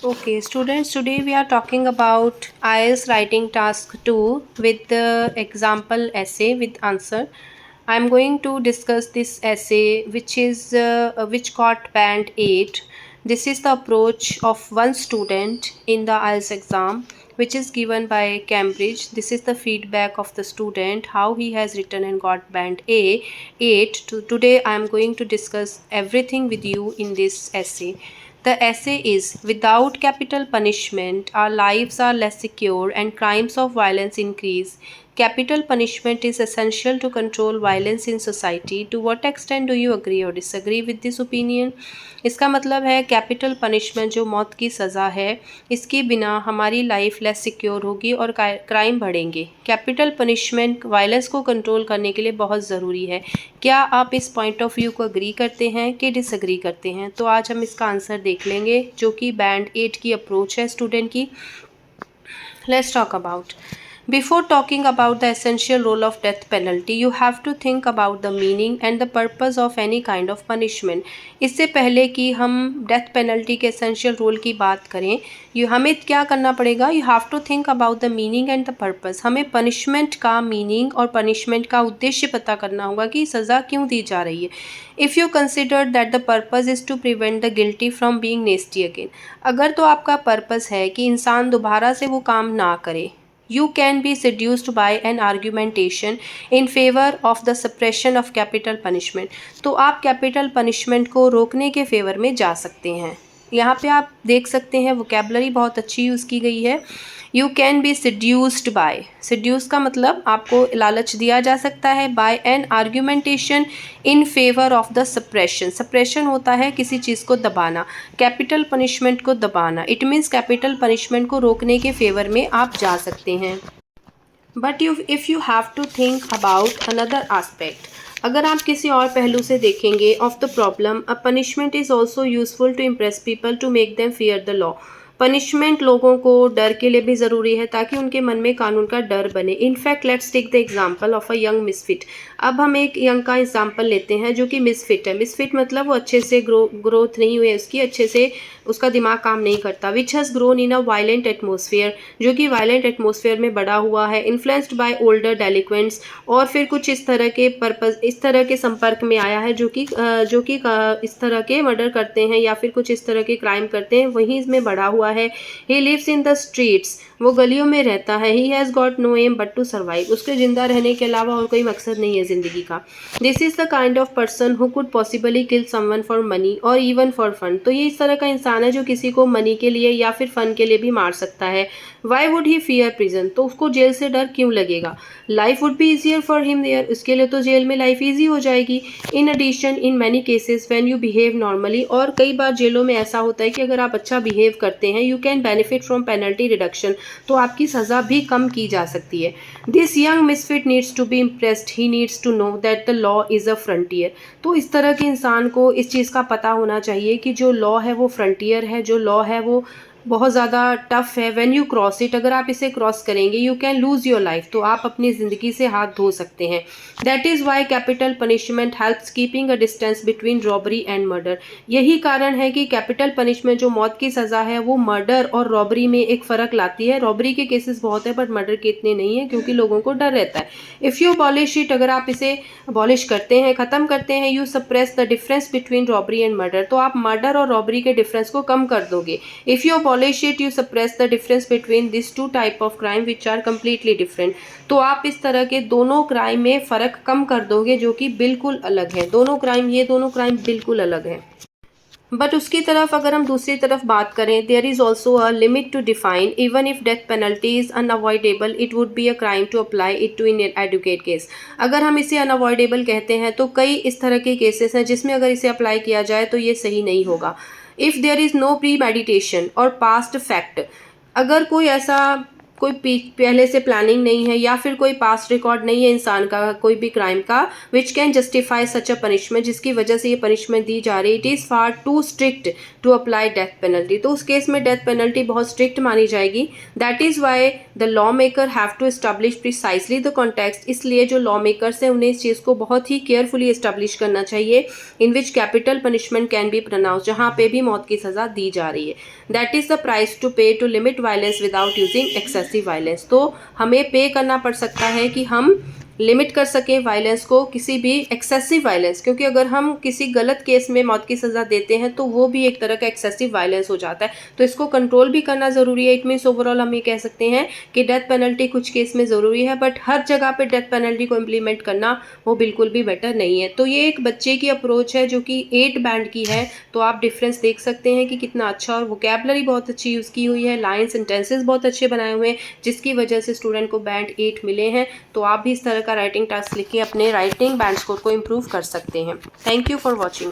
Okay, students, today we are talking about IELTS writing task 2 with the example essay with answer. I'm going to discuss this essay which got band 8. This is the approach of one student in the IELTS exam which is given by Cambridge. This is the feedback of the student how he has written and got band A 8. Today I am going to discuss everything with you in this essay. The essay is without capital punishment, our lives are less secure and crimes of violence increase. Capital punishment is essential to control violence in society. To what extent do you agree or disagree with this opinion? इसका मतलब है capital punishment जो मौत की सज़ा है इसके बिना हमारी लाइफ लेस सिक्योर होगी और क्राइम बढ़ेंगे। कैपिटल पनिशमेंट वायलेंस को कंट्रोल करने के लिए बहुत ज़रूरी है। क्या आप इस पॉइंट ऑफ व्यू को अग्री करते हैं कि डिसअग्री करते हैं? तो आज हम इसका आंसर देख लेंगे जो कि बैंड 8 की अप्रोच है स्टूडेंट की। Let's talk about. Before talking about the essential role of death penalty, you have to think about the meaning and the purpose of any kind of punishment. इससे पहले कि हम डेथ पेनल्टी के essential role की बात करें, हमें क्या करना पड़ेगा? You have to think about the meaning and the purpose. हमें पनिशमेंट का मीनिंग और पनिशमेंट का उद्देश्य पता करना होगा कि सज़ा क्यों दी जा रही है. If you consider that the purpose is to prevent the guilty from being nasty again. अगर तो आपका पर्पस है कि इंसान दोबारा से वो काम ना करे, you can be seduced by an argumentation in favor of the suppression of capital punishment. तो आप कैपिटल पनिशमेंट को रोकने के फेवर में जा सकते हैं. यहाँ पे आप देख सकते हैं वोकेबलरी बहुत अच्छी यूज़ की गई है. You can be seduced by. seduce का मतलब आपको लालच दिया जा सकता है. By an argumentation in favour of the suppression. Suppression होता है किसी चीज़ को दबाना, कैपिटल पनिशमेंट को दबाना. इट मीन्स कैपिटल पनिशमेंट को रोकने के फेवर में आप जा सकते हैं. But if you have to think about another aspect, अगर आप किसी और पहलू से देखेंगे of the problem, a punishment is also useful to impress people to make them fear the law. Punishment लोगों को डर के लिए भी ज़रूरी है ताकि उनके मन में कानून का डर बने. In fact let's take the example of a young misfit. अब हम एक यंग का एग्जांपल लेते हैं जो कि मिसफिट है. मिसफिट मतलब वो अच्छे से ग्रोथ नहीं हुई है उसकी, अच्छे से उसका दिमाग काम नहीं करता. Which has grown in a violent atmosphere, जो कि वायलेंट एटमोसफियर में बड़ा हुआ है. इन्फ्लुएंस्ड बाय ओल्डर डेलिक्वेंट्स, और फिर कुछ इस तरह के पर्पस, इस तरह के संपर्क में आया है जो कि इस तरह के मर्डर करते हैं या फिर कुछ इस तरह के क्राइम करते हैं, वहीं इसमें बड़ा हुआ है. He lives in the streets, वो गलियों में रहता है. He has got no aim but to survive, उसके जिंदा रहने के अलावा और कोई मकसद नहीं है ज़िंदगी का. This is the kind of person who could possibly kill someone for money और इवन फॉर फन. तो ये इस तरह का इंसान है जो किसी को मनी के लिए या फिर फन के लिए भी मार सकता है. Why would he fear prison, तो उसको जेल से डर क्यों लगेगा? Life would be easier for him there, उसके लिए तो जेल में लाइफ ईजी हो जाएगी. In addition in many cases when you behave normally, और कई बार जेलों में ऐसा होता है कि अगर आप अच्छा बिहेव करते हैं, you can benefit from penalty reduction, तो आपकी सज़ा भी कम की जा सकती है. This young misfit needs to be impressed, he needs to know that the law is a frontier. तो इस तरह के इंसान को इस चीज़ का पता होना चाहिए कि जो लॉ है वो फ्रंटियर है, जो लॉ है वो बहुत ज़्यादा टफ है. व्हेन यू क्रॉस इट, अगर आप इसे क्रॉस करेंगे, you can lose your life, तो आप अपनी ज़िंदगी से हाथ धो सकते हैं. That is Y capital punishment helps keeping a distance between robbery and murder. यही कारण है कि कैपिटल पनिशमेंट जो मौत की सज़ा है वो मर्डर और रॉबरी में एक फ़र्क लाती है. रॉबरी के केसेस बहुत है बट मर्डर के इतने नहीं है क्योंकि लोगों को डर रहता है. इफ़ यू अबॉलिश इट, अगर आप इसे अबॉलिश करते हैं, ख़त्म करते हैं, you suppress the difference between robbery and murder, तो आप मर्डर और रॉबरी के डिफरेंस को कम कर दोगे. If you abolish it, you suppress the difference between these two type of crime which are completely different. तो आप इस तरह के दोनों क्राइम में फ़र्क कम कर दोगे जो कि बिल्कुल अलग है. दोनों क्राइम बिल्कुल अलग है. बट उसकी तरफ अगर हम दूसरी तरफ बात करें, there is also a limit to define. Even if death penalty is unavoidable, it would be a crime to apply it to inadequate case. अगर हम इसे अनअवॉइडेबल कहते हैं तो कई इस तरह के केसेस हैं जिसमें अगर इसे अप्लाई किया जाए तो ये सही नहीं होगा. If there is no premeditation और पास्ट फैक्ट, अगर कोई ऐसा कोई पहले से प्लानिंग नहीं है या फिर कोई पास्ट रिकॉर्ड नहीं है इंसान का कोई भी क्राइम का which can justify such a punishment, जिसकी वजह से ये पनिशमेंट दी जा रही, it is far too strict to apply death penalty. तो उस केस में डेथ पेनल्टी बहुत स्ट्रिक्ट मानी जाएगी। That is why the law maker have to establish precisely the context. इसलिए जो लॉ मेकर्स हैं उन्हें इस चीज़ को बहुत ही केयरफुली एस्टैब्लिश करना चाहिए in which capital punishment can be pronounce, जहाँ पे भी मौत की सज़ा दी जा रही है। That is the price to pay to limit violence without using excessive violence. तो हमें पे करना पड़ सकता है कि हम लिमिट कर सकें वायलेंस को, किसी भी एक्सेसिव वायलेंस, क्योंकि अगर हम किसी गलत केस में मौत की सज़ा देते हैं तो वो भी एक तरह का एक्सेसिव वायलेंस हो जाता है। तो इसको कंट्रोल भी करना ज़रूरी है। इट मीन्स ओवरऑल हम ये कह सकते हैं कि डेथ पेनल्टी कुछ केस में ज़रूरी है, बट हर जगह पे डेथ पेनल्टी को इम्प्लीमेंट करना वो बिल्कुल भी बेटर नहीं है। तो ये एक बच्चे की अप्रोच है जो कि 8 बैंड की है। तो आप डिफरेंस देख सकते हैं कि कितना अच्छा, और वोकैबलरी बहुत अच्छी यूज़ की हुई है, लाइन सेंटेंसेस बहुत अच्छे बनाए हुए हैं, जिसकी वजह से स्टूडेंट को बैंड 8 मिले हैं। तो आप भी इस तरह का राइटिंग टास्क लिख के अपने राइटिंग बैंड स्कोर को इम्प्रूव कर सकते हैं। Thank you for watching.